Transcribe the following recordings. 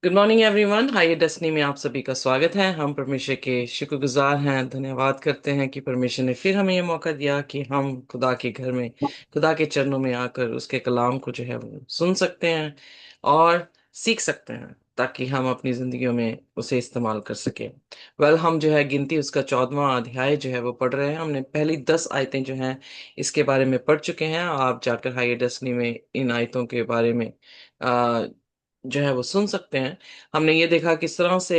Good morning everyone. Hi destiny में आप सभी का स्वागत है। हम परमेश्वर के शुक्रगुजार हैं, धन्यवाद करते हैं कि परमेश्वर ने फिर हमें ये मौका दिया कि हम खुदा के घर में, खुदा के चरणों में आकर उसके कलाम को जो है वो सुन सकते हैं और सीख सकते हैं, ताकि हम अपनी जिंदगियों में उसे इस्तेमाल कर सके। हम जो है गिनती उसका 14वां अध्याय जो है वो पढ़ रहे हैं। हमने पहली 10 आयतें जो हैं इसके बारे में पढ़ चुके हैं। आप जाकर हाई डेस्टिनी में इन आयतों के बारे में जो है वो सुन सकते हैं। हमने ये देखा किस तरह से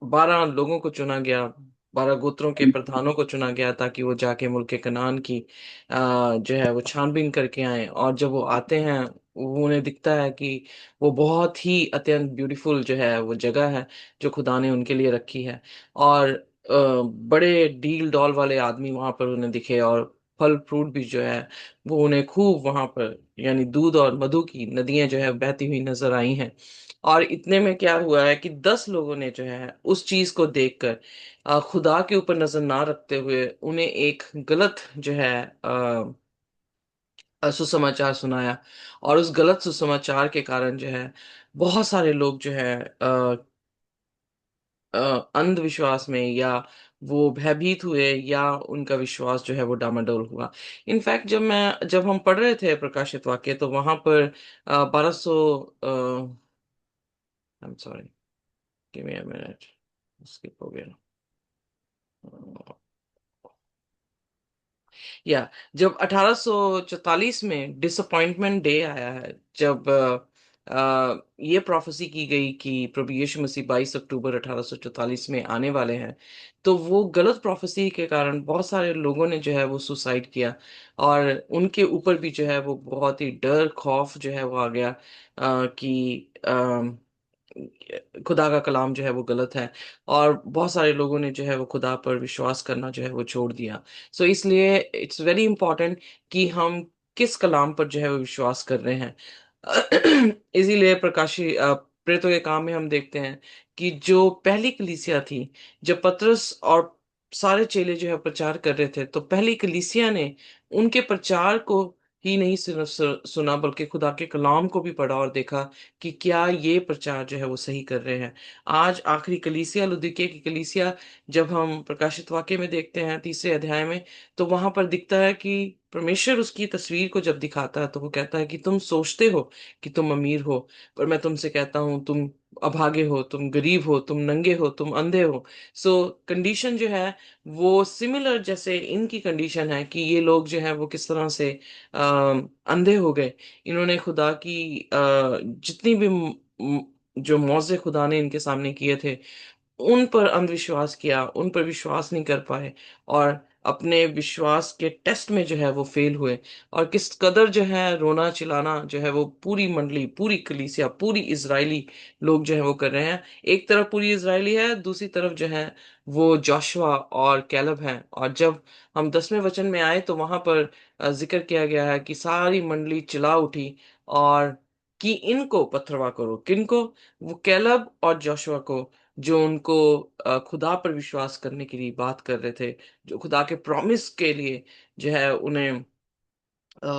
12 लोगों को चुना गया, 12 गोत्रों के प्रधानों को चुना गया, ताकि वो जाके मुल्क कनान की जो है वो छानबीन करके आए। और जब वो आते हैं, वो उन्हें दिखता है कि वो बहुत ही अत्यंत ब्यूटीफुल जो है वो जगह है जो खुदा ने उनके लिए रखी है। और बड़े डील डॉल वाले आदमी वहां पर उन्हें दिखे, और फल फ्रूट भी जो है वो उन्हें खूब वहां पर, यानी दूध और मधु की नदियां जो है बहती हुई नजर आई हैं। और इतने में क्या हुआ है कि 10 लोगों ने जो है उस चीज को देखकर खुदा के ऊपर नजर ना रखते हुए उन्हें एक गलत जो है सुसमाचार सुनाया। और उस गलत सुसमाचार के कारण जो है बहुत सारे लोग जो है अ, अंधविश्वास में, या वो भयभीत हुए, या उनका विश्वास जो है वो डामाडोल हुआ। इनफैक्ट जब हम पढ़ रहे थे प्रकाशित वाक्य, तो वहां पर 1200, I am sorry, give me a minute, skip हो गया। या जब 1844 में डिसअपॉइंटमेंट डे आया है, जब ये प्रोफेसी की गई कि प्रभु यीशु मसीह 22 अक्टूबर 1844 में आने वाले हैं, तो वो गलत प्रोफेसी के कारण बहुत सारे लोगों ने जो है वो सुसाइड किया। और उनके ऊपर भी जो है वो बहुत ही डर खौफ जो है वो आ गया कि खुदा का कलाम जो है वो गलत है। और बहुत सारे लोगों ने जो है वो खुदा पर विश्वास करना जो है वो छोड़ दिया। इसलिए इट्स वेरी इंपॉर्टेंट कि हम किस कलाम पर जो है वो विश्वास कर रहे हैं। इसीलिए प्रेरितों के काम में हम देखते हैं कि जो पहली कलीसिया थी, जब पतरस और सारे चेले जो है प्रचार कर रहे थे, तो पहली कलीसिया ने उनके प्रचार को ही नहीं सुना, बल्कि खुदा के कलाम को भी पढ़ा और देखा कि क्या ये प्रचार जो है वो सही कर रहे हैं। आज आखिरी कलीसिया, लुदीके की कलीसिया, जब हम प्रकाशित वाक्य में देखते हैं 3 अध्याय में, तो वहां पर दिखता है कि परमेश्वर उसकी तस्वीर को जब दिखाता है, तो वो कहता है कि तुम सोचते हो कि तुम अमीर हो, पर मैं तुमसे कहता हूं तुम अभागे हो, तुम गरीब हो, तुम नंगे हो, तुम अंधे हो। कंडीशन जो है वो सिमिलर जैसे इनकी कंडीशन है, कि ये लोग जो है वो किस तरह से अंधे हो गए। इन्होंने खुदा की जितनी भी जो मौजे खुदा ने इनके सामने किए थे, उन पर अंधविश्वास किया, उन पर विश्वास नहीं कर पाए, और अपने विश्वास के टेस्ट में जो है वो फेल हुए। और किस कदर जो है रोना चिल्लाना जो है वो पूरी मंडली, पूरी कलीसिया, पूरी इजरायली लोग जो है वो कर रहे हैं। एक तरफ पूरी इजरायली है, दूसरी तरफ जो है वो जोशुआ और कैलब हैं। और जब हम 10वें वचन में आए, तो वहां पर जिक्र किया गया है कि सारी मंडली चिल्ला उठी, और कि इनको पथरवा करो। किनको? वो कैलब और जोशुआ को, जो उनको खुदा पर विश्वास करने के लिए बात कर रहे थे, जो खुदा के प्रॉमिस के लिए जो है अ,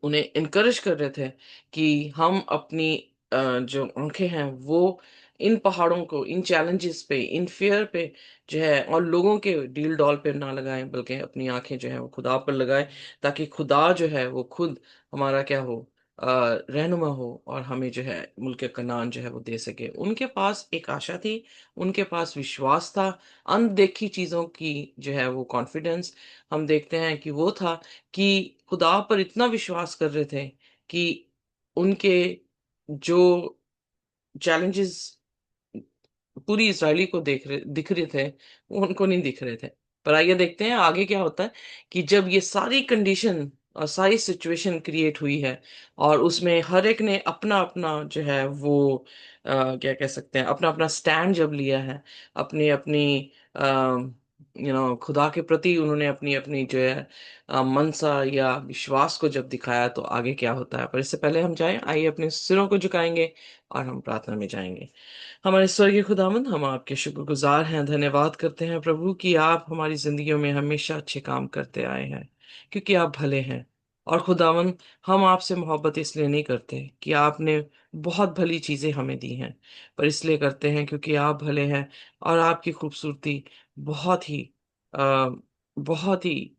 उन्हें इनकरेज कर रहे थे कि हम अपनी जो आंखें हैं वो इन पहाड़ों को, इन चैलेंजेस पे, इन फियर पे जो है, और लोगों के डील डॉल पे ना लगाएं, बल्कि अपनी आंखें जो है वो खुदा पर लगाएं, ताकि खुदा जो है वो खुद हमारा क्या हो, रहनुमा हो, और हमें जो है मुल्क कनान जो है वो दे सके। उनके पास एक आशा थी, उनके पास विश्वास था, अनदेखी चीजों की जो है वो कॉन्फिडेंस। हम देखते हैं कि वो था कि खुदा पर इतना विश्वास कर रहे थे कि उनके जो चैलेंजेस पूरी इसराइली को दिख रहे थे, वो उनको नहीं दिख रहे थे। पर आइए देखते हैं आगे क्या होता है, कि जब ये सारी कंडीशन और सारी सिचुएशन क्रिएट हुई है, और उसमें हर एक ने अपना अपना जो है वो क्या कह सकते हैं, अपना अपना स्टैंड जब लिया है, अपनी अपनी खुदा के प्रति उन्होंने अपनी अपनी जो है मनसा या विश्वास को जब दिखाया, तो आगे क्या होता है। पर इससे पहले हम जाएं, आइए अपने सिरों को झुकाएंगे और हम प्रार्थना में जाएंगे। हमारे स्वर्गीय खुदावंद, हम आपके शुक्रगुजार हैं, धन्यवाद करते हैं प्रभु कि आप हमारी जिंदगियों में हमेशा अच्छे काम करते आए हैं, क्योंकि आप भले हैं। और खुदावन, हम आपसे मोहब्बत इसलिए नहीं करते कि आपने बहुत भली चीजें हमें दी हैं, पर इसलिए करते हैं क्योंकि आप भले हैं और आपकी खूबसूरती बहुत ही आ, बहुत ही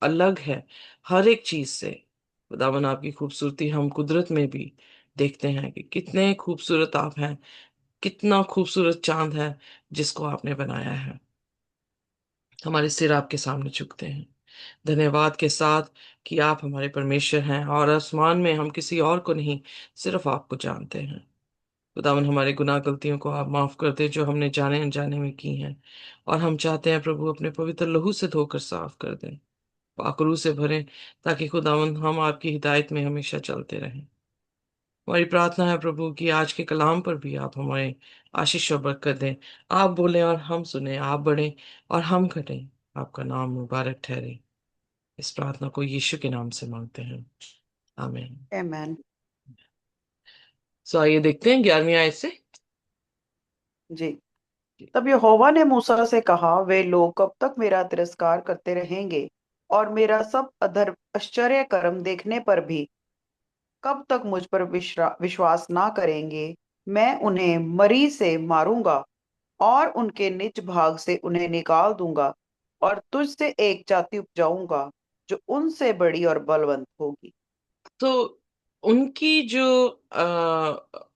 अलग है हर एक चीज से। खुदावन, आपकी खूबसूरती हम कुदरत में भी देखते हैं कि कितने खूबसूरत आप हैं, कितना खूबसूरत चांद है जिसको आपने बनाया है। हमारे सिर आपके सामने झुकते हैं धन्यवाद के साथ कि आप हमारे परमेश्वर हैं, और आसमान में हम किसी और को नहीं, सिर्फ आपको जानते हैं। खुदावन, हमारे गुनाह गलतियों को आप माफ कर दे जो हमने जाने अनजाने में की हैं, और हम चाहते हैं प्रभु अपने पवित्र लहू से धोकर साफ कर दें, पाक रूह से भरें, ताकि खुदावन हम आपकी हिदायत में हमेशा चलते रहें। हमारी प्रार्थना है प्रभु कि आज के कलाम पर भी आप हमारे आशीष और बरकत दें। आप बोलें और हम सुने, आप बढ़ें और हम घटें, आपका नाम मुबारक ठहरे। इस प्रार्थना को यीशु के नाम से मांगते हैं, आमीन। आमेन। सो आइए देखते हैं 11वीं आयत से। जी। तब यहोवा ने मूसा से कहा, वे लोग कब तक मेरा तिरस्कार करते रहेंगे और मेरा सब अधर आश्चर्य कर्म देखने पर भी कब तक मुझ पर विश्वास ना करेंगे। मैं उन्हें मरी से मारूंगा और उनके निज भाग से उन्हें निकाल दूंगा और तुझसे एक जाति उपजाऊंगा जो उनसे बड़ी और बलवंत होगी। तो उनकी जो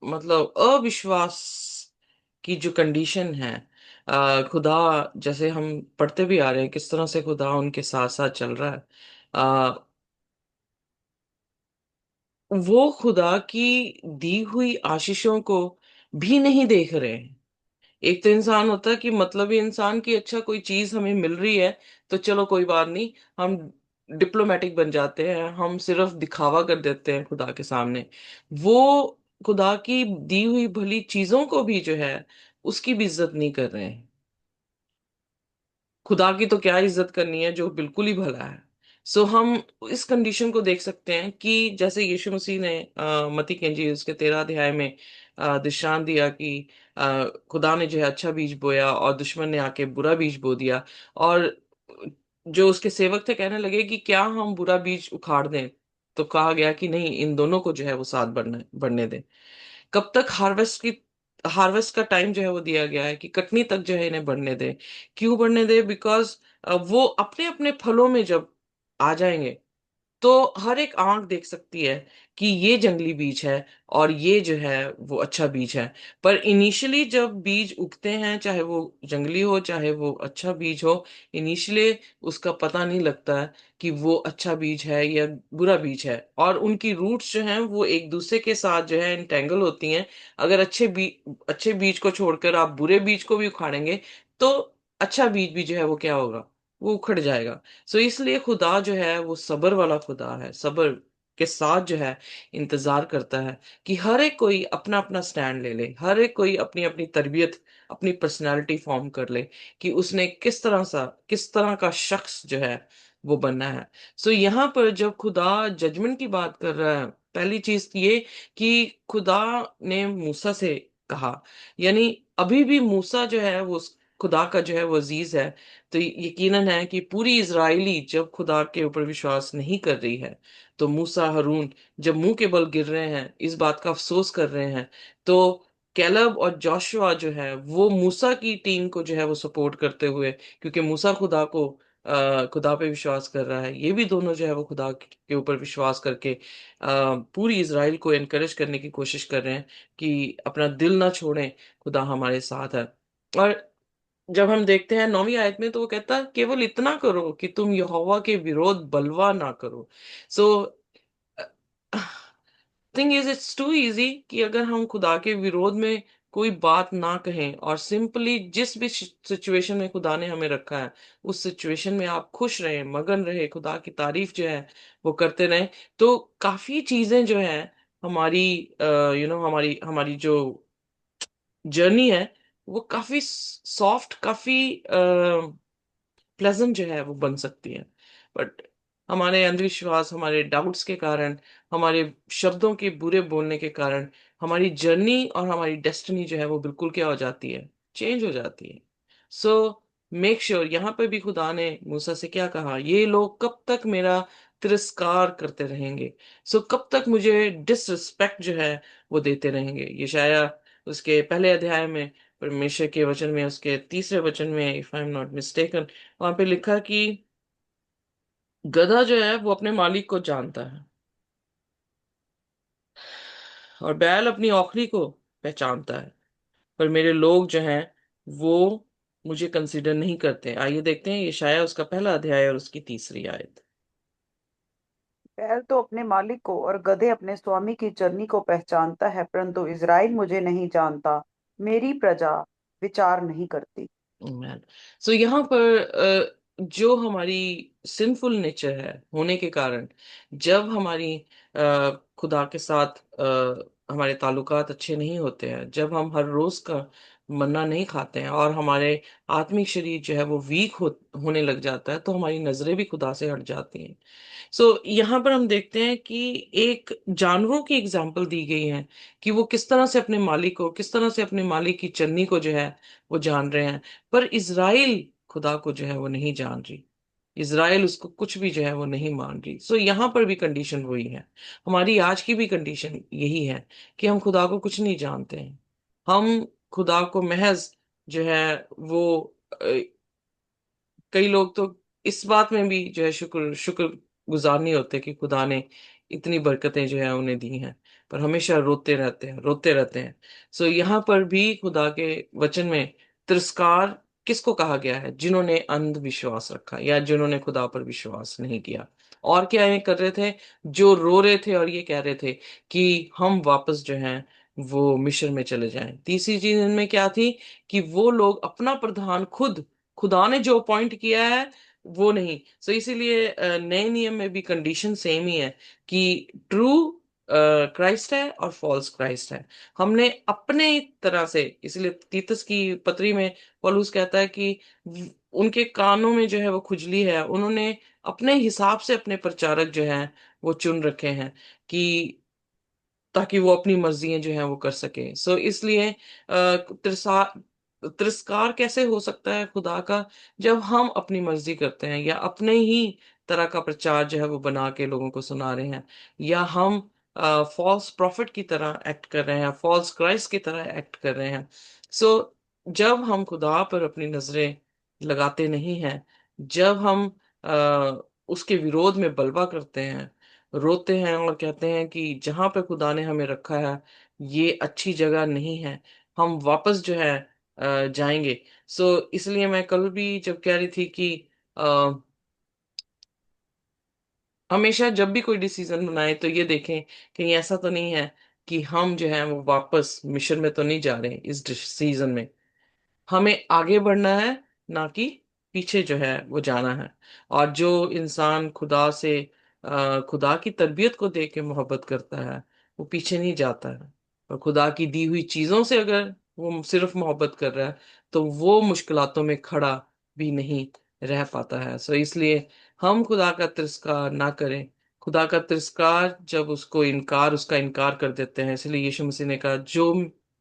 मतलब अविश्वास की जो कंडीशन है, खुदा, जैसे हम पढ़ते भी आ रहे हैं किस तरह से खुदा उनके साथ साथ चल रहा है। वो खुदा की दी हुई आशीषों को भी नहीं देख रहे हैं। एक तो इंसान होता है कि मतलब ही इंसान की अच्छा कोई चीज हमें मिल रही है तो चलो कोई बात नहीं, हम डिप्लोमेटिक बन जाते हैं, हम सिर्फ दिखावा कर देते हैं खुदा के सामने। वो खुदा की दी हुई भली चीजों को भी जो है उसकी भी इज्जत नहीं कर रहे हैं। खुदा की तो क्या इज्जत करनी है जो बिल्कुल ही भला है। सो हम इस कंडीशन को देख सकते हैं कि जैसे यीशु मसीह ने मत्ती के इंजील उसके 13 अध्याय में दृष्टांत दिया कि खुदा ने जो है अच्छा बीज बोया और दुश्मन ने आके बुरा बीज बो दिया। और जो उसके सेवक थे कहने लगे कि क्या हम बुरा बीज उखाड़ दें, तो कहा गया कि नहीं, इन दोनों को जो है वो साथ बढ़ने दें। कब तक हार्वेस्ट का टाइम जो है वो दिया गया है कि कटनी तक जो है इन्हें बढ़ने दे। क्यों बढ़ने दे? बिकॉज वो अपने अपने फलों में जब आ जाएंगे तो हर एक आंख देख सकती है कि ये जंगली बीज है और ये जो है वो अच्छा बीज है। पर इनिशियली जब बीज उगते हैं, चाहे वो जंगली हो चाहे वो अच्छा बीज हो, इनिशियली उसका पता नहीं लगता है कि वो अच्छा बीज है या बुरा बीज है, और उनकी रूट्स जो हैं वो एक दूसरे के साथ जो है इंटेंगल होती हैं। अगर अच्छे बीज को छोड़कर आप बुरे बीज को भी उखाड़ेंगे तो अच्छा बीज भी जो है वो क्या होगा, वो उखड़ जाएगा। सो इसलिए खुदा जो है वो सबर वाला खुदा है, सबर के साथ जो है इंतजार करता है कि हर एक कोई अपना अपना स्टैंड ले ले, हर एक कोई अपनी अपनी तरबियत, अपनी पर्सनालिटी फॉर्म कर ले कि उसने किस तरह का शख्स जो है वो बनना है। सो यहाँ पर जब खुदा जजमेंट की बात कर रहा है, पहली चीज ये कि खुदा ने मूसा से कहा, यानी अभी भी मूसा जो है वो खुदा का जो है वो अजीज है। तो यकीनन है कि पूरी इजराइली जब खुदा के ऊपर विश्वास नहीं कर रही है, तो मूसा हारून जब मुंह के बल गिर रहे हैं, इस बात का अफसोस कर रहे हैं, तो कैलब और जोशुआ जो है वो मूसा की टीम को जो है वो सपोर्ट करते हुए, क्योंकि मूसा खुदा पे विश्वास कर रहा है, ये भी दोनों जो है वो खुदा के ऊपर विश्वास करके पूरी इजराइल को एनकरेज करने की कोशिश कर रहे हैं कि अपना दिल ना छोड़ें, खुदा हमारे साथ है। और जब हम देखते हैं 9वीं आयत में, तो वो कहता है केवल इतना करो कि तुम यहोवा के विरोध बलवा ना करो। So thing is it's too easy कि अगर हम खुदा के विरोध में कोई बात ना कहें और सिंपली जिस भी सिचुएशन में खुदा ने हमें रखा है उस सिचुएशन में आप खुश रहें, मगन रहे, खुदा की तारीफ जो है वो करते रहें, तो काफी चीजें जो है हमारी हमारी हमारी जो जर्नी है वो काफी सॉफ्ट, काफी प्लेजेंट जो है वो बन सकती है। बट हमारे अंधविश्वास, हमारे डाउट्स के कारण, हमारे शब्दों के बुरे बोलने के कारण हमारी जर्नी और हमारी डेस्टिनी जो है वो बिल्कुल क्या हो जाती है, चेंज हो जाती है। सो मेक श्योर, यहाँ पे भी खुदा ने मूसा से क्या कहा, ये लोग कब तक मेरा तिरस्कार करते रहेंगे। सो कब तक मुझे डिसरिस्पेक्ट जो है वो देते रहेंगे। यशायाह उसके पहले अध्याय में, परमेश्वर के वचन में, उसके तीसरे वचन में, if I am not mistaken, वहां पे लिखा कि गधा जो है वो अपने मालिक को जानता है, और बैल अपनी औखली को पहचानता है, पर मेरे लोग जो हैं वो मुझे कंसीडर नहीं करते। आइए देखते हैं यशायाह उसका पहला अध्याय और उसकी तीसरी आयत। बैल तो अपने मालिक को और गधे अपने स्वामी की चरनी को पहचानता है, परंतु इज़राइल मुझे नहीं जानता, मेरी प्रजा विचार नहीं करती। मैन, सो यहाँ पर जो हमारी सिंफुल नेचर है होने के कारण, जब हमारी खुदा के साथ हमारे ताल्लुकात अच्छे नहीं होते हैं, जब हम हर रोज का मन्ना नहीं खाते हैं और हमारे आत्मिक शरीर जो है वो वीक होने लग जाता है, तो हमारी नजरें भी खुदा से हट जाती हैं। यहाँ पर हम देखते हैं कि एक जानवरों की एग्जाम्पल दी गई है कि वो किस तरह से अपने मालिक को, किस तरह से अपने मालिक की चन्नी को जो है वो जान रहे हैं। पर इज़राइल खुदा को जो है वो नहीं जान रही, इज़राइल उसको कुछ भी जो है वो नहीं मान रही। यहाँ पर भी कंडीशन वही है, हमारी आज की भी कंडीशन यही है कि हम खुदा को कुछ नहीं जानते हैं। हम खुदा को महज जो है वो कई लोग तो इस बात में भी जो है शुक्र शुक्र गुजार नहीं होते कि खुदा ने इतनी बरकतें जो है उन्हें दी हैं, पर हमेशा रोते रहते हैं, रोते रहते हैं। यहाँ पर भी खुदा के वचन में तिरस्कार किसको कहा गया है? जिन्होंने अंधविश्वास रखा या जिन्होंने खुदा पर विश्वास नहीं किया। और क्या ये कर रहे थे? जो रो रहे थे और ये कह रहे थे कि हम वापस जो हैं वो मिस्र में चले जाएं। तीसरी चीज इनमें क्या थी? कि वो लोग अपना प्रधान खुद, खुदा ने जो अपॉइंट किया है वो नहीं। इसीलिए नए नियम में भी कंडीशन सेम ही है कि ट्रू क्राइस्ट है और फॉल्स क्राइस्ट है। हमने अपने तरह से, इसलिए तीतस की पत्री में पौलुस कहता है कि उनके कानों में जो है वो खुजली है, उन्होंने अपने हिसाब से अपने प्रचारक जो हैं वो चुन रखे हैं कि ताकि वो अपनी मर्जियां जो है वो कर सके। इसलिए तिरस्कार कैसे हो सकता है खुदा का? जब हम अपनी मर्जी करते हैं या अपने ही तरह का प्रचार जो है वो बना के लोगों को सुना रहे हैं, या हम फॉल्स प्रॉफिट की तरह एक्ट कर रहे हैं, फॉल्स क्राइस्ट की तरह एक्ट कर रहे हैं। जब हम खुदा पर अपनी नजरें लगाते नहीं हैं, जब हम उसके विरोध में बलवा करते हैं, रोते हैं और कहते हैं कि जहां पे खुदा ने हमें रखा है ये अच्छी जगह नहीं है, हम वापस जो है जाएंगे। इसलिए मैं कल भी जब कह रही थी कि अ, हमेशा जब भी कोई डिसीजन बनाए तो ये देखें कहीं ऐसा तो नहीं है कि हम जो है वो वापस मिशन में तो नहीं जा रहे इस डिसीजन में। हमें आगे बढ़ना है, ना कि पीछे जो है वो जाना है। और जो इंसान खुदा से खुदा की तरबियत को देख के मोहब्बत करता है वो पीछे नहीं जाता है। और खुदा की दी हुई चीजों से अगर वो सिर्फ मोहब्बत कर रहा है तो वो मुश्किलातों में खड़ा भी नहीं रह पाता है। इसलिए हम खुदा का तिरस्कार ना करें। खुदा का तिरस्कार जब उसका इनकार कर देते हैं, इसलिए यीशु मसीह ने कहा जो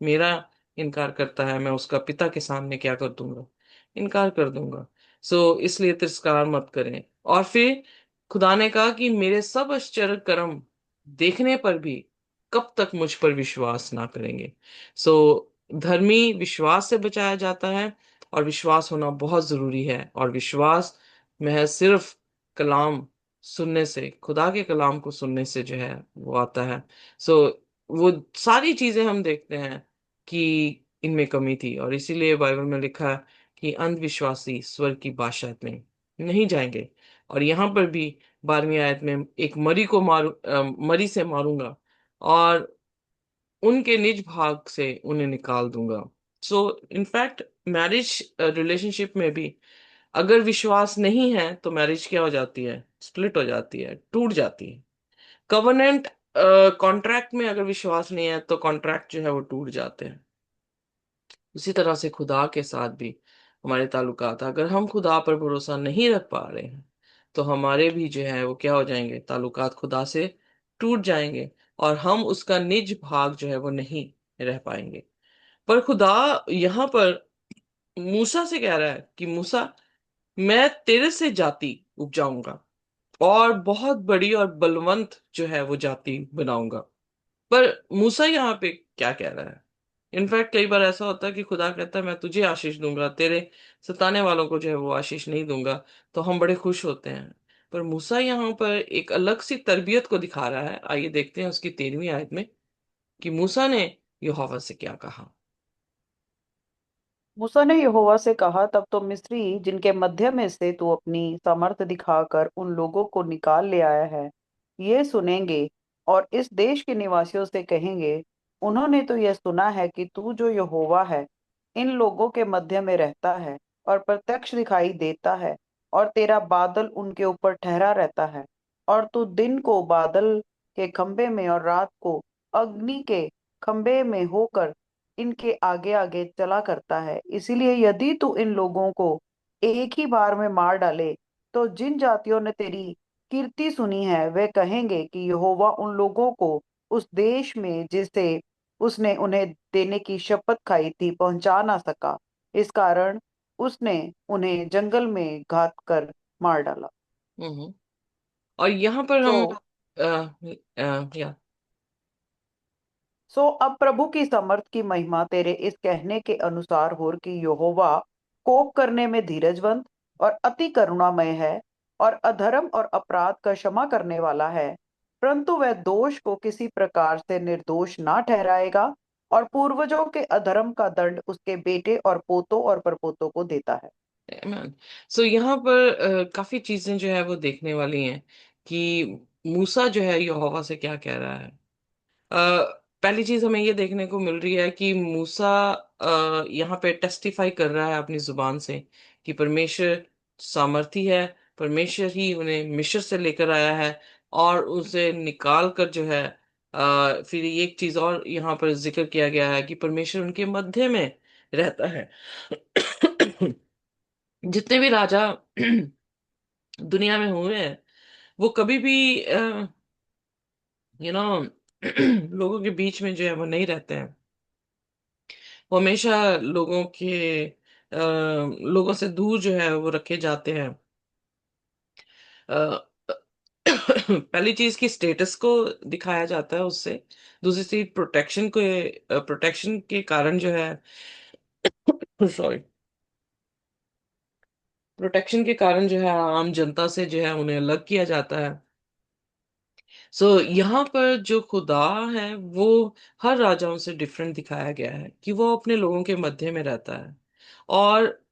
मेरा इनकार करता है मैं उसका पिता के सामने क्या कर दूंगा? इनकार कर दूंगा। इसलिए तिरस्कार मत करें। और फिर खुदा ने कहा कि मेरे सब आश्चर्य कर्म देखने पर भी कब तक मुझ पर विश्वास ना करेंगे। धर्मी विश्वास से बचाया जाता है, और विश्वास होना बहुत जरूरी है। और विश्वास महज सिर्फ कलाम सुनने से, खुदा के कलाम को सुनने से जो है वो आता है। सो वो सारी चीजें हम देखते हैं कि इनमें कमी थी, और इसीलिए बाइबल में लिखा है कि अंधविश्वासी स्वर्ग की बादशाहत में नहीं जाएंगे। और यहाँ पर भी 12वीं आयत में एक मरी से मारूंगा और उनके निज भाग से उन्हें निकाल दूंगा। इनफैक्ट मैरिज रिलेशनशिप में भी अगर विश्वास नहीं है तो मैरिज क्या हो जाती है? स्प्लिट हो जाती है, टूट जाती है। कवर्नेंट कॉन्ट्रैक्ट में अगर विश्वास नहीं है तो कॉन्ट्रैक्ट जो है वो टूट जाते हैं। उसी तरह से खुदा के साथ भी हमारे ताल्लुकात, अगर हम खुदा पर भरोसा नहीं रख पा रहे हैं तो हमारे भी जो है वो क्या हो जाएंगे? ताल्लुकात खुदा से टूट जाएंगे, और हम उसका निज भाग जो है वो नहीं रह पाएंगे। पर खुदा यहाँ पर मूसा से कह रहा है कि मूसा, मैं तेरे से जाति उपजाऊंगा। और बहुत बड़ी और बलवंत जो है वो जाति बनाऊंगा। पर मूसा यहाँ पे क्या कह रहा है? इनफैक्ट कई बार ऐसा होता है कि खुदा कहता है मैं तुझे आशीष दूंगा, तेरे सताने वालों को जो है वो आशीष नहीं दूंगा। तो हम बड़े खुश होते हैं। पर मूसा यहाँ पर एक अलग सी तरबियत को दिखा रहा है। आइए देखते हैं उसकी 13वीं आयत में कि मूसा ने यहोवा से क्या कहा। मूसा ने यहोवा से कहा, तब तो मिस्री जिनके मध्य में से तू अपनी सामर्थ दिखाकर उन लोगों को निकाल ले आया है, ये सुनेंगे और इस देश के निवासियों से कहेंगे, उन्होंने तो यह सुना है कि तू जो यहोवा है, इन लोगों के मध्य में रहता है और प्रत्यक्ष दिखाई देता है, और तेरा बादल उनके ऊपर ठहरा रहता है, और तू दिन को बादल के खंभे में और रात को अग्नि के खंभे में होकर इनके आगे आगे चला करता है। इसीलिए यदि तू इन लोगों को एक ही बार में मार डाले, तो जिन जातियों ने तेरी कीर्ति सुनी है वे कहेंगे कि यहोवा उन लोगों को उस देश में जिसे उसने उन्हें देने की शपथ खाई थी पहुंचा ना सका। इस कारण उसने उन्हें जंगल में घात कर मार डाला। हम्म। और यहाँ पर सो हम या सो अब प्रभु की समर्थ की महिमा तेरे इस कहने के अनुसार हो कि यहोवा कोप करने में धीरजवंत और अति करुणामय है, और अधर्म और अपराध का क्षमा करने वाला है, परंतु वह दोष को किसी प्रकार से निर्दोष ना ठहराएगा, और पूर्वजों के अधर्म का दंड उसके बेटे और पोतों और परपोतों को देता है। मैन, सो यहाँ पर काफी चीजें जो है वो देखने वाली हैं कि मूसा जो है यहोवा से क्या कह रहा है। पहली चीज हमें ये देखने को मिल रही है कि मूसा यहाँ पे टेस्टिफाई कर रहा है अपनी जुबान से कि परमेश्वर सामर्थी है। परमेश्वर ही उन्हें मिस्र से लेकर आया है और उसे निकाल कर जो है फिर एक चीज और यहाँ पर जिक्र किया गया है कि परमेश्वर उनके मध्य में रहता है। जितने भी राजा दुनिया में हुए हैं वो कभी भी यू नो लोगों के बीच में जो है वो नहीं रहते हैं। वो हमेशा लोगों से दूर जो है वो रखे जाते हैं। अ, पहली चीज की स्टेटस को दिखाया जाता है उससे। दूसरी चीज प्रोटेक्शन के कारण जो है सॉरी प्रोटेक्शन के कारण जो है आम जनता से जो है उन्हें अलग किया जाता है। यहाँ पर जो खुदा है वो हर राजाओं से डिफरेंट दिखाया गया है कि वो अपने लोगों के मध्य में रहता है। और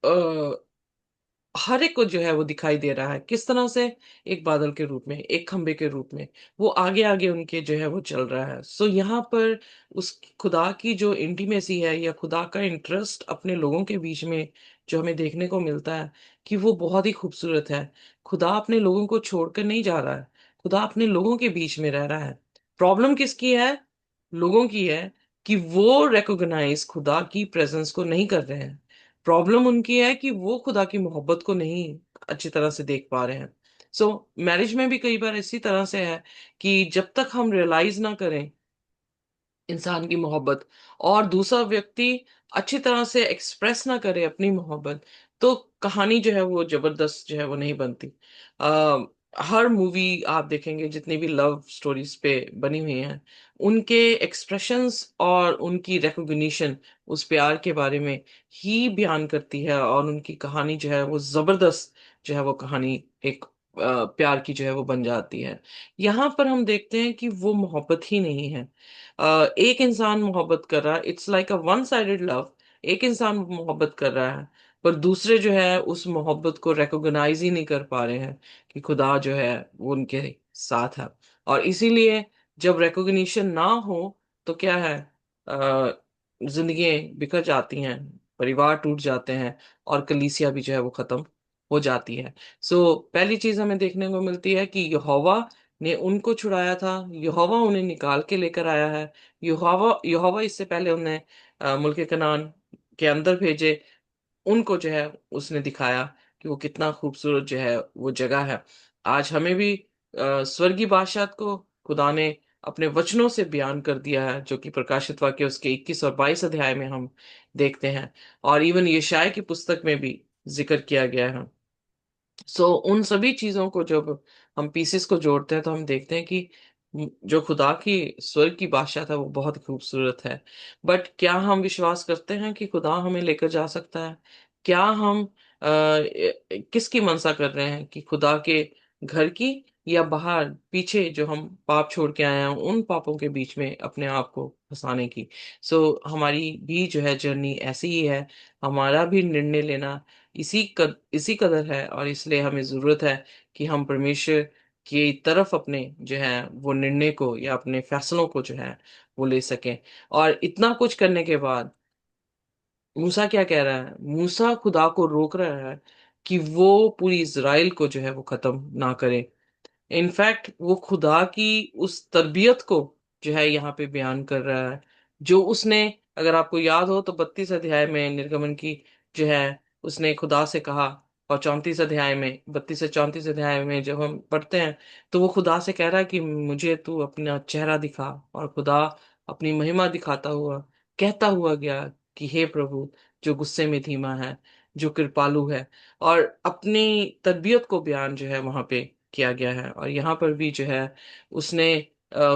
हर एक को जो है वो दिखाई दे रहा है किस तरह से, एक बादल के रूप में, एक खंबे के रूप में वो आगे आगे उनके जो है वो चल रहा है। यहाँ पर उस खुदा की जो इंटीमेसी है या खुदा का इंटरेस्ट अपने लोगों के बीच में जो हमें देखने को मिलता है कि वो बहुत ही खूबसूरत है। खुदा अपने लोगों को छोड़कर नहीं जा रहा है। खुदा अपने लोगों के बीच में रह रहा है। प्रॉब्लम किसकी है? लोगों की है कि वो रिकॉग्नाइज खुदा की प्रेजेंस को नहीं कर रहे हैं। प्रॉब्लम उनकी है कि वो खुदा की मोहब्बत को नहीं अच्छी तरह से देख पा रहे हैं। मैरिज में भी कई बार इसी तरह से है कि जब तक हम रियलाइज ना करें इंसान की मोहब्बत और दूसरा व्यक्ति अच्छी तरह से एक्सप्रेस ना करे अपनी मोहब्बत, तो कहानी जो है वो जबरदस्त जो है वो नहीं बनती। आ, हर मूवी आप देखेंगे जितनी भी लव स्टोरीज पे बनी हुई हैं, उनके एक्सप्रेशंस और उनकी रिकॉग्निशन उस प्यार के बारे में ही बयान करती है और उनकी कहानी जो है वो जबरदस्त जो है वो कहानी एक प्यार की जो है वो बन जाती है। यहाँ पर हम देखते हैं कि वो मोहब्बत ही नहीं है। एक इंसान मोहब्बत कर रहा है, it's like a one sided love. एक इंसान मोहब्बत कर रहा है पर दूसरे जो है उस मोहब्बत को रिकॉग्नाइज ही नहीं कर पा रहे हैं कि खुदा जो है वो उनके साथ है। और इसीलिए जब रिकॉग्निशन ना हो तो क्या है, जिंदगी बिखर जाती हैं, परिवार टूट जाते हैं और कलीसिया भी जो है वो खत्म हो जाती है। पहली चीज हमें देखने को मिलती है कि यहोवा ने उनको छुड़ाया था। यहोवा उन्हें निकाल के लेकर आया है। यहोवा यहोवा इससे पहले उन्हें मुल्क कनान के अंदर भेजे। उनको जो है उसने दिखाया कि वो कितना खूबसूरत जो है वो जगह है। आज हमें भी स्वर्गीय बादशाह को खुदा ने अपने वचनों से बयान कर दिया है, जो कि प्रकाशित वाक्य उसके 21 और 22 अध्याय में हम देखते हैं। और इवन यशायाह की पुस्तक में भी जिक्र किया गया है। उन सभी चीजों को जब हम पीसेस को जोड़ते हैं तो हम देखते हैं कि जो खुदा की स्वर्ग की बादशाह था वो बहुत खूबसूरत है। बट क्या हम विश्वास करते हैं कि खुदा हमें लेकर जा सकता है? क्या हम किसकी मनसा कर रहे हैं, कि खुदा के घर की, या बाहर पीछे जो हम पाप छोड़ के आए हैं उन पापों के बीच में अपने आप को फंसाने की? हमारी भी जो है जर्नी ऐसी ही है। हमारा भी निर्णय लेना इसी कदर है, और इसलिए हमें जरूरत है कि हम परमेश्वर की तरफ अपने जो है वो निर्णय को या अपने फैसलों को जो है वो ले सकें। और इतना कुछ करने के बाद मूसा क्या कह रहा है? मूसा खुदा को रोक रहा है कि वो पूरी इज़राइल को जो है वो खत्म ना करे। इनफैक्ट वो खुदा की उस तरबियत को जो है यहाँ पे बयान कर रहा है, जो उसने, अगर आपको याद हो तो 32 अध्याय में निर्गमन की जो है उसने खुदा से कहा, और 34 अध्याय में, 32 से 34 अध्याय में जब हम पढ़ते हैं तो वो खुदा से कह रहा है कि मुझे तू अपना चेहरा दिखा। और खुदा अपनी महिमा दिखाता हुआ कहता हुआ गया कि हे प्रभु, जो गुस्से में धीमा है, जो कृपालु है। और अपनी तरबियत को बयान जो है वहां पे किया गया है। और यहाँ पर भी जो है उसने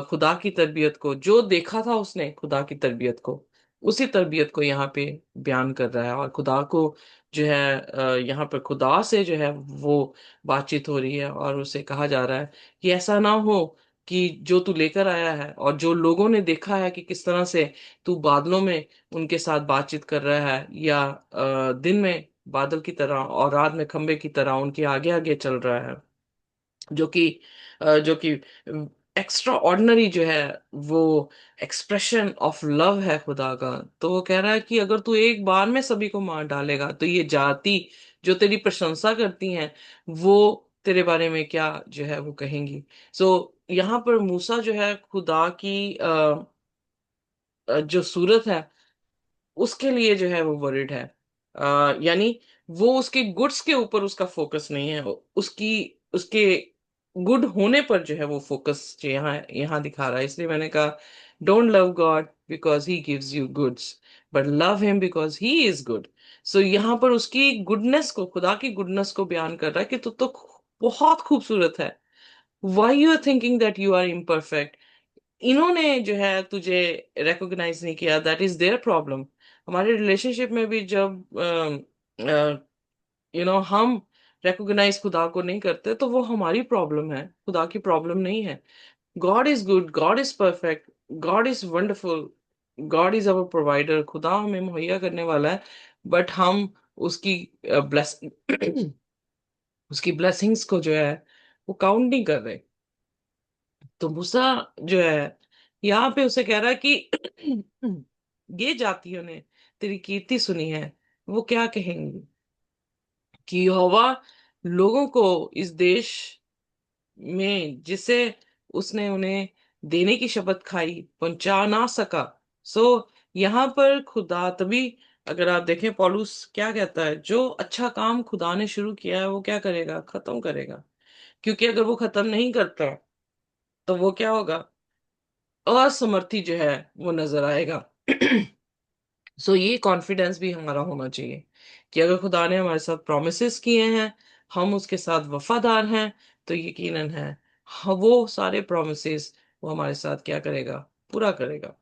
खुदा की तरबियत को, जो देखा था उसने खुदा की तरबियत को, उसी तरबियत को यहाँ पे बयान कर रहा है। और खुदा को जो है यहाँ पर खुदा से जो है वो बातचीत हो रही है, और उसे कहा जा रहा है कि ऐसा ना हो कि जो तू लेकर आया है और जो लोगों ने देखा है कि किस तरह से तू बादलों में उनके साथ बातचीत कर रहा है, या दिन में बादल की तरह और रात में खंबे की तरह उनके आगे आगे चल रहा है, जो कि एक्स्ट्रा ऑर्डिनरी जो है वो एक्सप्रेशन ऑफ लव है खुदा का। तो वो कह रहा है कि अगर तू एक बार में सभी को मार डालेगा तो ये जाति जो तेरी प्रशंसा करती हैं वो तेरे बारे में क्या जो है वो कहेंगी। यहाँ पर मूसा जो है खुदा की जो सूरत है उसके लिए जो है वो वरिड है। यानी वो उसके गुड्स के ऊपर उसका फोकस नहीं है, उसकी उसके गुड होने पर जो है वो फोकस जो यहाँ यहाँ दिखा रहा है। इसलिए मैंने कहा, don't love God because he gives you goods, but love him because he is good. यहाँ पर उसकी गुडनेस को, खुदा की गुडनेस को बयान कर रहा है कि तू तो बहुत खूबसूरत है। Why you are thinking that you are imperfect? इन्होंने जो है तुझे रिकॉग्नाइज नहीं किया, दैट इज देयर प्रॉब्लम। हमारे रिलेशनशिप में भी जब हम रिकॉग्नाइज खुदा को नहीं करते तो वो हमारी प्रॉब्लम है, खुदा की प्रॉब्लम नहीं है। God is good, God is perfect, God is wonderful, God is our provider. खुदा हमें मुहैया करने वाला है, बट हम उसकी ब्लेस उसकी ब्लेसिंग्स को जो है वो काउंट नहीं कर रहे। तो मूसा जो है यहाँ पे उसे कह रहा है कि ये जातियों ने तेरी कीर्ति सुनी है, वो क्या कहेंगी कि यहोवा लोगों को इस देश में जिसे उसने उन्हें देने की शपथ खाई पहुंचा ना सका। सो यहाँ पर खुदा तभी, अगर आप देखें पौलुस क्या कहता है, जो अच्छा काम खुदा ने शुरू किया है वो क्या करेगा? खत्म करेगा। क्योंकि अगर वो खत्म नहीं करता तो वो क्या होगा? असमर्थी जो है वो नजर आएगा। ये कॉन्फिडेंस भी हमारा होना चाहिए कि अगर खुदा ने हमारे साथ प्रोमिसेस किए हैं, हम उसके साथ वफादार हैं, तो यकीनन है वो सारे प्रोमिसेस वो हमारे साथ क्या करेगा? पूरा करेगा।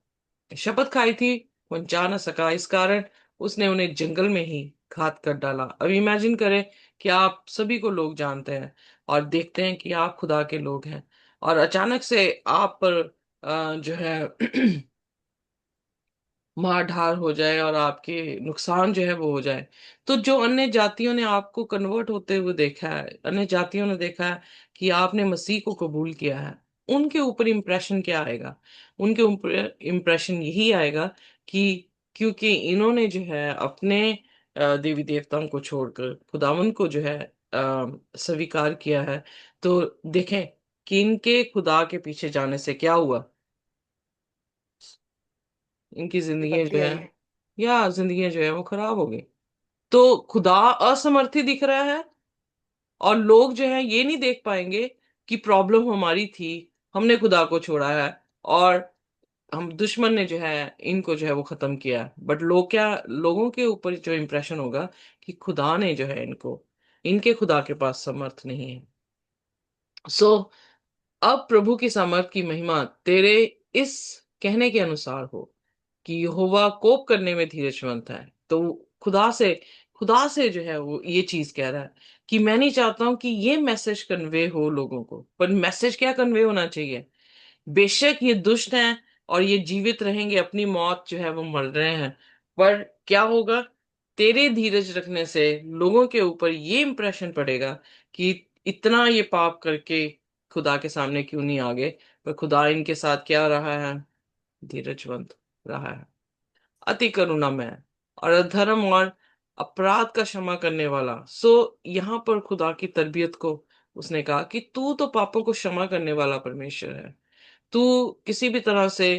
शपथ खाई थी, पहुंचा ना सका, इस कारण उसने उन्हें जंगल में ही घात कर डाला। अब इमेजिन करें कि आप सभी को लोग जानते हैं और देखते हैं कि आप खुदा के लोग हैं, और अचानक से आप पर जो है मार ढार हो जाए और आपके नुकसान जो है वो हो जाए। तो जो अन्य जातियों ने आपको कन्वर्ट होते हुए देखा है, अन्य जातियों ने देखा है कि आपने मसीह को कबूल किया है, उनके ऊपर इम्प्रेशन क्या आएगा? उनके ऊपर इम्प्रेशन यही आएगा कि क्योंकि इन्होंने जो है अपने देवी देवताओं को छोड़कर खुदावन को जो है स्वीकार किया है, तो देखें कि इनके खुदा के पीछे जाने से क्या हुआ। इनकी जिंदगी सच जो ही है है, ये। या जिंदगी जो है वो खराब हो गई। तो खुदा असमर्थी दिख रहा है, और लोग जो है ये नहीं देख पाएंगे कि प्रॉब्लम हमारी थी, हमने खुदा को छोड़ा है, और हम दुश्मन ने जो है इनको जो है वो खत्म किया। बट लोगों के ऊपर जो इम्प्रेशन होगा कि खुदा ने जो है इनको, इनके खुदा के पास समर्थ नहीं है। सो अब प्रभु की सामर्थ की महिमा तेरे इस कहने के अनुसार हो कि यहोवा कोप करने में धीरजवंत है। तो खुदा से खुदा से जो है वो ये चीज कह रहा है कि मैं नहीं चाहता हूं कि ये मैसेज कन्वे हो लोगों को, पर मैसेज क्या कन्वे होना चाहिए? बेशक ये दुष्ट हैं और ये जीवित रहेंगे, अपनी मौत जो है वो मर रहे हैं, पर क्या होगा? तेरे धीरज रखने से लोगों के ऊपर ये इंप्रेशन पड़ेगा कि इतना ये पाप करके खुदा के सामने क्यों नहीं आ गए, पर खुदा इनके साथ क्या रहा है? धीरजवंत रहा है, अति करुणामय और अधर्म और अपराध का क्षमा करने वाला। सो यहाँ पर खुदा की तरबियत को उसने कहा कि तू तो पापों को क्षमा करने वाला परमेश्वर है। तू किसी भी तरह से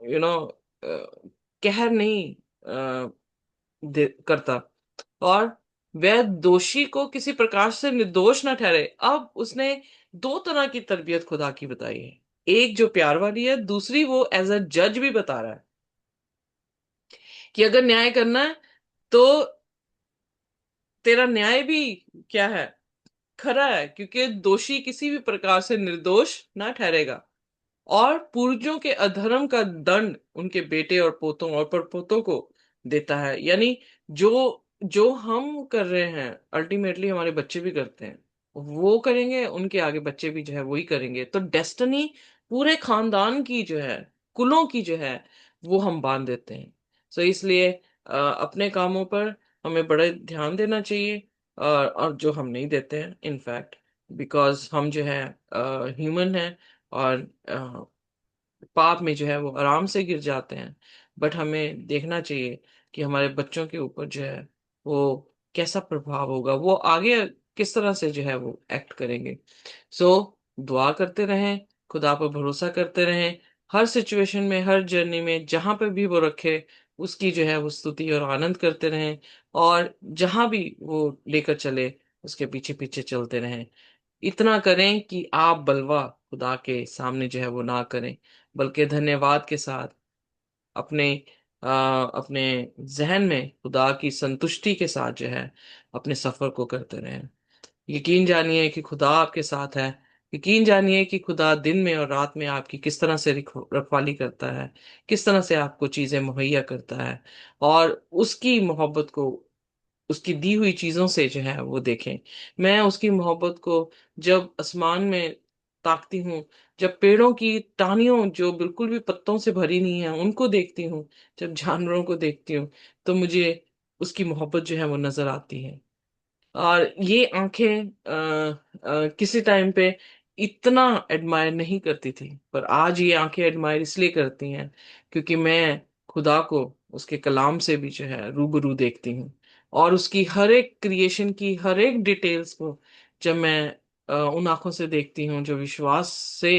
यू नो कहर नहीं करता, और वह दोषी को किसी प्रकार से निर्दोष ना ठहरे। अब उसने दो तरह की तरबियत खुदा की बताई है, एक जो प्यार वाली है, दूसरी वो एज अ जज भी बता रहा है कि अगर न्याय करना है तो तेरा न्याय भी क्या है? खरा है, क्योंकि दोषी किसी भी प्रकार से निर्दोष ना ठहरेगा। और पूर्वजों के अधर्म का दंड उनके बेटे और पोतों और परपोतों को देता है। यानी जो जो हम कर रहे हैं अल्टीमेटली हमारे बच्चे भी करते हैं, वो करेंगे, उनके आगे बच्चे भी जो है वही करेंगे। तो डेस्टिनी पूरे खानदान की जो है, कुलों की जो है, वो हम बांध देते हैं। सो इसलिए अपने कामों पर हमें बड़ा ध्यान देना चाहिए, और जो हम नहीं देते हैं इनफैक्ट, बिकॉज हम जो है ह्यूमन है, और पाप में जो है वो आराम से गिर जाते हैं। बट हमें देखना चाहिए कि हमारे बच्चों के ऊपर जो है वो कैसा प्रभाव होगा, वो आगे किस तरह से जो है वो एक्ट करेंगे। सो दुआ करते रहें, खुदा पर भरोसा करते रहें, हर सिचुएशन में, हर जर्नी में, जहां पर भी वो रखे उसकी जो है वो स्तुति और आनंद करते रहें, और जहां भी वो लेकर चले उसके पीछे पीछे चलते रहें। इतना करें कि आप बलवा खुदा के सामने जो है वो ना करें, बल्कि धन्यवाद के साथ अपने अपने जहन में खुदा की संतुष्टि के साथ जो है अपने सफर को करते रहें। यकीन जानिए कि खुदा आपके साथ है। यकीन जानिए कि खुदा दिन में और रात में आपकी किस तरह से रखवाली करता है, किस तरह से आपको चीजें मुहैया करता है, और उसकी मोहब्बत को, उसकी दी हुई चीजों से जो है वो देखें। मैं उसकी मोहब्बत को जब आसमान में ताकती हूँ, जब पेड़ों की टहनियों जो बिल्कुल भी पत्तों से भरी नहीं है उनको देखती हूँ, जब जानवरों को देखती हूँ, तो मुझे उसकी मोहब्बत जो है वो नजर आती है। और ये आंखें किसी टाइम पे इतना एडमायर नहीं करती थी, पर आज ये आंखें एडमायर इसलिए करती हैं क्योंकि मैं खुदा को उसके कलाम से भी जो है रूबरू देखती हूँ, और उसकी हर एक क्रिएशन की हर एक डिटेल्स को जब मैं उन आंखों से देखती हूँ जो विश्वास से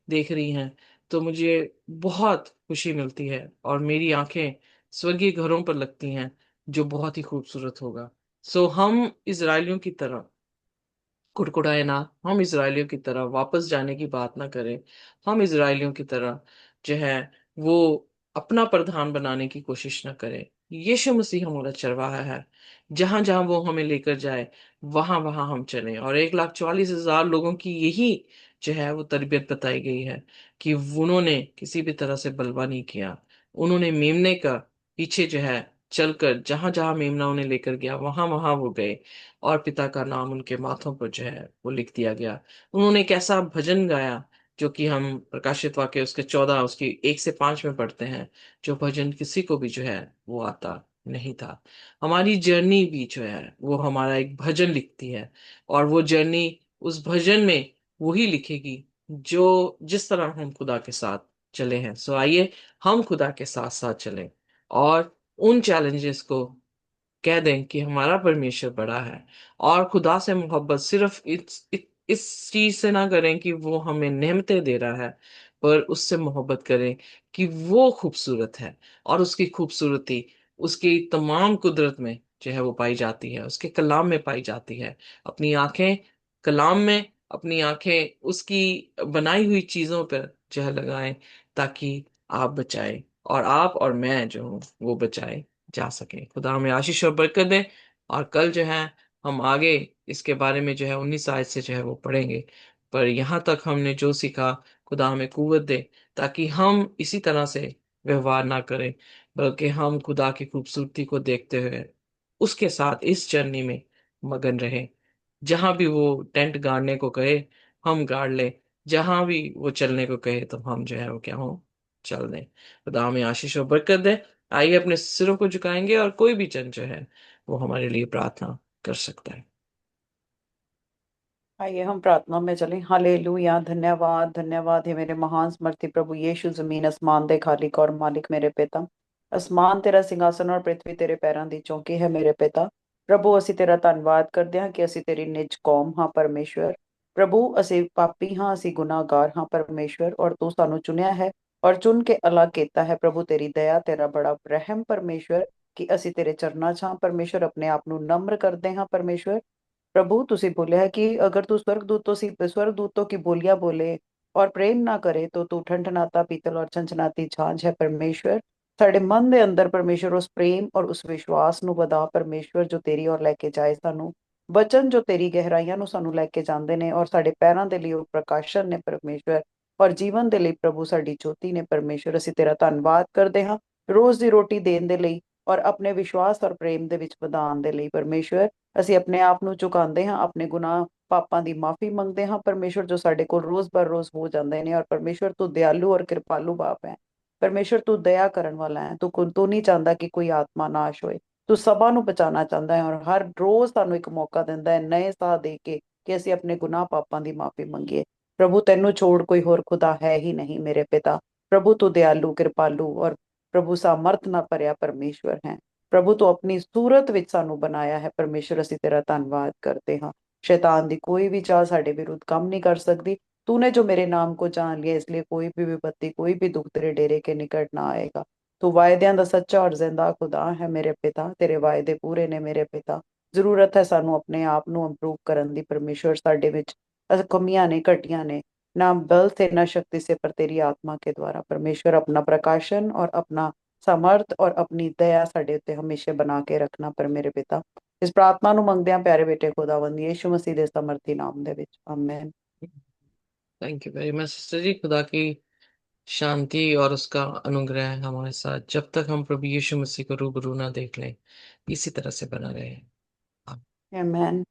देख रही हैं, तो मुझे बहुत खुशी मिलती है, और मेरी आंखें स्वर्गीय घरों पर लगती हैं जो बहुत ही खूबसूरत होगा। सो हम इजरायलियों की तरह कुड़कुड़ाए ना, हम इजरायलियों की तरह वापस जाने की बात ना करें। हम इजरायलियों की तरह जो है वो अपना प्रधान बनाने की कोशिश ना करें। यीशु मसीह हमारा चरवाहा है, जहां जहां वो हमें लेकर जाए वहां वहां हम चलें। और 1,44,000 लोगों की यही जो है वो तरबियत बताई गई है कि उन्होंने किसी भी तरह से बलवा नहीं किया। उन्होंने मेमने का पीछे जो है चलकर जहां जहां मेमना उन्हें लेकर गया वहां वहां वो गए, और पिता का नाम उनके माथों पर जो है वो लिख दिया गया। उन्होंने एक ऐसा भजन गाया जो कि हम प्रकाशित वाक्य उसके 14 उसकी 1 से 5 में पढ़ते हैं, जो भजन किसी को भी जो है वो आता नहीं था। हमारी जर्नी भी जो है वो हमारा एक भजन लिखती है, और वो जर्नी उस भजन में वही लिखेगी जो जिस तरह हम खुदा के साथ चले हैं। सो आइए हम खुदा के साथ साथ चलें, और उन चैलेंजेस को कह दें कि हमारा परमेश्वर बड़ा है। और खुदा से मोहब्बत सिर्फ इस चीज से ना करें कि वो हमें नेमतें दे रहा है, पर उससे मोहब्बत करें कि वो खूबसूरत है, और उसकी खूबसूरती उसकी तमाम कुदरत में जो है वो पाई जाती है, उसके कलाम में पाई जाती है। अपनी आंखें कलाम में, अपनी आंखें उसकी बनाई हुई चीजों पर जो है लगाएं, ताकि आप बचाए, और आप और मैं जो हूँ वो बचाए जा सके। खुदा हमें आशीष और बरकत दे। और कल जो है हम आगे इसके बारे में जो है 19 आयत से जो है वो पढ़ेंगे। पर यहाँ तक हमने जो सीखा, खुदा हमें कुव्वत दे ताकि हम इसी तरह से व्यवहार ना करें, बल्कि हम खुदा की खूबसूरती को देखते हुए उसके साथ इस जर्नी में मगन रहें। जहाँ भी वो टेंट गाड़ने को कहे, हम गाड़ लें। जहाँ भी वो चलने को कहे, तो हम जो है वो क्या हो, चल दें। खुदा हमें आशीष और बरकत दे। आइए अपने सिरों को झुकाएंगे और कोई भी जन जो है वो हमारे लिए प्रार्थना कर सकता है। आइए हम प्रार्थना में चलें। हालेलुया। धन्यवाद धन्यवाद है मेरे महान स्मर्थी प्रभु यीशु। जमीन आसमान दे खालिक और मालिक मेरे पिता। आसमान तेरा सिंहासन और पृथ्वी तेरे पैरां दी चौकी है मेरे पिता। प्रभु ਅਸੀਂ ਤੇਰਾ ਧੰਨਵਾਦ ਕਰਦੇ ਹਾਂ ਕਿ ਅਸੀਂ ਤੇਰੀ ਨਿਜ ਕੌਮ ਹਾਂ ਪਰਮੇਸ਼ਵਰ। ਪ੍ਰਭੂ ਅਸੀਂ ਪਾਪੀ ਹਾਂ, ਅਸੀਂ ਗੁਨਾਹਗਾਰ ਹਾਂ ਪਰਮੇਸ਼ਵਰ, ਔਰ ਤੂੰ ਸਾਨੂੰ ਚੁਣਿਆ ਹੈ ਔਰ ਚੁਣ ਕੇ ਅਲੱਗ ਕੀਤਾ ਹੈ। ਪ੍ਰਭੂ ਤੇਰੀ ਦਇਆ ਤੇਰਾ ਬੜਾ ਰਹਿਮ ਪਰਮੇਸ਼ਵਰ, ਕਿ ਅਸੀਂ ਤੇਰੇ ਚਰਨਾਂ 'ਚ ਹਾਂ ਪਰਮੇਸ਼ਵਰ। ਆਪਣੇ ਆਪ ਨੂੰ ਨਮਰ ਕਰਦੇ ਹਾਂ ਪਰਮੇਸ਼ਵਰ। प्रभु तुसी बोले है कि अगर तू स्वर्गदूतों की बोलियां बोले और प्रेम ना करे तो तू ठनठनाता पीतल और छनछनाती झांझ है परमेश्वर। साडे मन दे अंदर परमेश्वर उस प्रेम और उस विश्वास नु वधा परमेश्वर, जो तेरी ओर लेके जाए सानू। वचन जो तेरी गहराइयां नु सानू लेके जांदे ने और साडे पैरां दे लिए ਉਹ ਪ੍ਰਕਾਸ਼ਨ ਨੇ ਪਰਮੇਸ਼ਵਰ, ਔਰ ਜੀਵਨ ਦੇ ਲਈ ਪ੍ਰਭੂ ਸਾਡੀ ਜੋਤੀ ਨੇ ਪਰਮੇਸ਼ਵਰ। ਅਸੀਂ ਤੇਰਾ ਧੰਨਵਾਦ ਕਰਦੇ ਹਾਂ ਰੋਜ਼ ਦੀ ਰੋਟੀ ਦੇਣ ਦੇ ਲਈ ਔਰ ਆਪਣੇ ਵਿਸ਼ਵਾਸ ਔਰ ਪ੍ਰੇਮ ਦੇ ਵਿੱਚ ਵਧਾਉਣ ਦੇ ਲਈ ਪਰਮੇਸ਼ਵਰ। ਅਸੀਂ ਆਪਣੇ ਆਪ ਨੂੰ ਝੁਕਾਉਂਦੇ ਹਾਂ, ਆਪਣੇ ਗੁਨਾਹ ਪਾਪਾਂ ਦੀ ਮਾਫੀ ਮੰਗਦੇ ਹਾਂ ਪਰਮੇਸ਼ਵਰ, ਜੋ ਸਾਡੇ ਕੋਲ ਰੋਜ਼ ਬਰ ਰੋਜ਼ ਹੋ ਜਾਂਦੇ ਨੇ। ਔਰ ਪਰਮੇਸ਼ਵਰ ਤੂੰ ਦਿਆਲੂ ਔਰ ਕਿਰਪਾਲੂ ਬਾਪ ਹੈ ਪਰਮੇਸ਼ਵਰ। ਤੂੰ ਦਇਆ ਕਰਨ ਵਾਲਾ ਹੈ। ਤੂੰ ਨਹੀਂ ਚਾਹੁੰਦਾ ਕਿ ਕੋਈ ਆਤਮਾ ਨਾਸ਼ ਹੋਏ। ਤੂੰ ਸਭਾ ਨੂੰ ਬਚਾਉਣਾ ਚਾਹੁੰਦਾ ਹੈ ਔਰ ਹਰ ਰੋਜ਼ ਸਾਨੂੰ ਇੱਕ ਮੌਕਾ ਦਿੰਦਾ ਹੈ ਨਏ ਸਾਹ ਦੇ ਕੇ ਕਿ ਅਸੀਂ ਆਪਣੇ ਗੁਨਾਹ ਪਾਪਾਂ ਦੀ ਮਾਫੀ ਮੰਗੀਏ। ਪ੍ਰਭੂ ਤੈਨੂੰ ਛੋੜ ਕੋਈ ਹੋਰ ਖੁਦਾ ਹੈ ਹੀ ਨਹੀਂ ਮੇਰੇ ਪਿਤਾ। ਪ੍ਰਭੂ ਤੂੰ ਦਿਆਲੂ ਕਿਰਪਾਲੂ ਔਰ ਪ੍ਰਭੂ ਸਾਮਰਥ ਨਾਲ ਭਰਿਆ ਪਰਮੇਸ਼ਵਰ ਹੈ। ਪ੍ਰਭੂ ਤੂੰ ਆਪਣੀ ਸੂਰਤ ਵਿੱਚ ਸਾਨੂੰ ਬਣਾਇਆ ਹੈ ਪਰਮੇਸ਼ਵਰ। ਅਸੀਂ ਤੇਰਾ ਧੰਨਵਾਦ ਕਰਦੇ ਹਾਂ। शैतान दी कोई भी चाल साडे विरुद्ध काम नहीं कर सकती। तूने जो मेरे नाम को जान लिया, इसलिए कोई भी विपत्ति कोई भी दुख तेरे डेरे के निकट ना आएगा। तू वायदਿਆਂ ਦਾ सच्चा और जिंदा खुदा है मेरे पिता। तेरे वायदे पूरे ने मेरे पिता। ਜ਼ਰੂਰਤ ਹੈ ਸਾਨੂੰ ਆਪਣੇ ਆਪ ਨੂੰ ਇੰਪਰੂਵ ਕਰਨ ਦੀ ਪਰਮੇਸ਼ਵਰ। ਸਾਡੇ ਵਿੱਚ ਕਮੀਆਂ ਨੇ, ਘਟੀਆਂ ਨੇ, ना बल से ना शक्ति से, पर तेरी आत्मा के द्वारा परमेश्वर। अपना प्रकाशन और अपना समर्थ और अपनी दया साडे उत्ते हमेशा बना के रखना पर मेरे पिता। इस प्रार्थना ਨੂੰ ਮੰਗਦਿਆਂ ਪਿਆਰੇ ਬੇਟੇ ਖੁਦਾਵੰਦ यीशु मसीह ਦੇ ਸਮਰਥੀ ਨਾਮ ਦੇ ਵਿੱਚ, amen. Thank you very much sister जी। खुदा की शांति और उसका अनुग्रह हमारे साथ जब तक हम प्रभु यीशु मसीह को रूबरू ना देख लें, इसी तरह से बना रहे। आमेन।